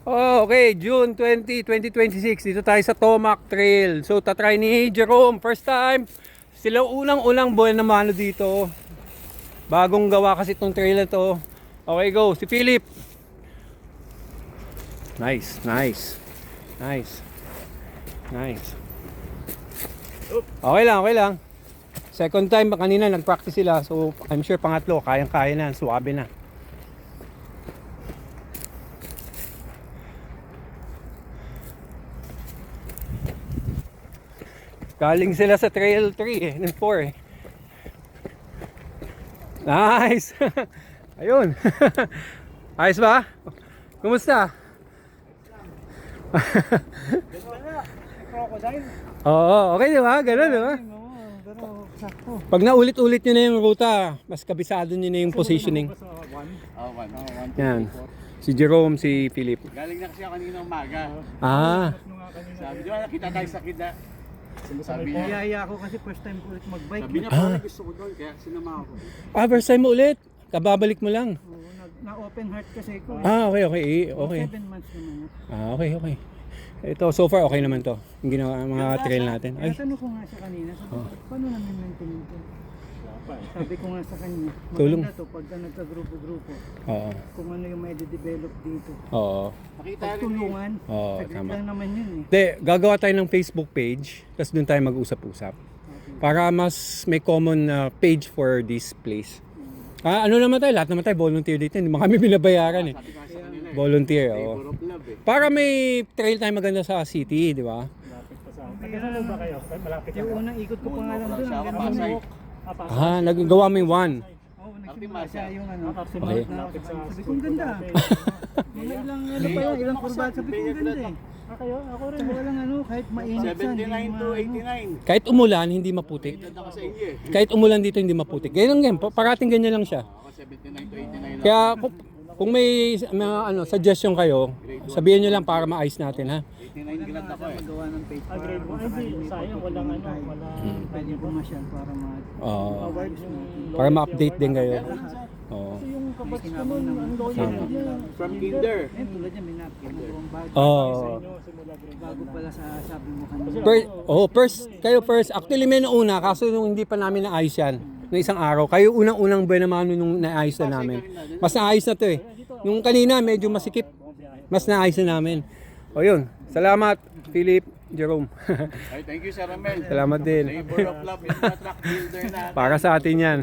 Oh, okay, June 20, 2026. Dito tayo sa Tomac Trail. So, tatry ni Jerome. First time. Sila unang-unang buwan na mano dito. Bagong gawa kasi itong trail na to. Okay, go. Si Philip. Nice, nice. Nice. Nice. Okay lang, okay lang. Second time kanina nag-practice sila. So, I'm sure pangatlo, kayang-kaya na. Suwabe na. Galing sila sa trail 3 ng 4 eh. Nice! Ayun. Ayos ba? Kumusta? Oo, okay di ba? Ganun di ba? Pag naulit-ulit nyo na yung ruta, mas kabisado nyo na yung positioning. Yan. Si Jerome, si Philip. Galing na kasi ako kanina umaga. Ah. Sabi, di ba nakita tayo sa kida? Sabi niya, Niyaya ako kasi first time ko ulit mag-bike. sabi niya parang gusto ko doon, kaya sinama ako. Ah, first time mo ulit. Kababalik mo lang. Oo, na-open heart kasi ko. Ah, okay, okay. Okay. 7 months naman. Ah, okay, okay. Ito, so far okay naman to. Yung ginawa, mga trail natin. Ay, Natanong ko nga siya kanina, sabi ko, paano namin maintain ito? Sabi ko nga sa kanya, Tulong. maganda to pagka nagka-grupo-grupo. oo. Kung ano yung may de-develop dito. Oo. Nakita rin eh. Pagtulungan, Oo, saglit tama. lang naman yun eh. De, gagawa tayo ng Facebook page, tapos doon tayo mag-usap-usap. Para mas may common page for this place. Ah, ano naman tayo, lahat naman tayo volunteer dito. Hindi mo kami binabayaran eh. Sabi ko sa kanila eh. Volunteer, Labor oo. of love eh. Para may trail tayo maganda sa city, di ba? Taga ba kayo? Malapit yung unang ikot ko pa nga lang doon, Siya ako, hanggang Pasay. Bundok. Ah, nagagawa mo yung one. Oo, nagsimula siya yung ano. Okay. Sabi ko, ang ganda. Mga ilang ano pa yan, ilang kurbat. Sabi ko, ang ganda eh. Ako rin. Walang ano, kahit mainit siya. 79 to 89. Kahit umulan, hindi maputik. Ganda ka sa inyo eh. Kahit umulan dito, hindi maputik. Ganyan yan, parating ganyan lang siya. Ako 79 to 89 lang. Kaya kung may mga suggestion kayo, sabihin nyo lang para maayos natin ha. 89 grad ako eh. Magawa ng page para kung sakali may pagtutuloy tayo. Pwede pumasyal para Oo. Para ma-update din kayo. Oo. may kinabang naman. From kinder. Eh, tulad niya, may napkin. Nagawang bago. Oo. Bago pala sa sabi mo kanina. First. Actually, may nauna, kaso nung hindi pa namin naayos yan. Nung isang araw. Kayo unang-unang buwan naman nung naayos na namin. Mas naayos na to eh. Nung kanina, medyo masikip. Mas naayos na namin. O yun. Salamat, Philip, Jerome. Ay, thank you Sir Ramel. Salamat din. Labor of love, yung truck builder na. Para sa atin yan.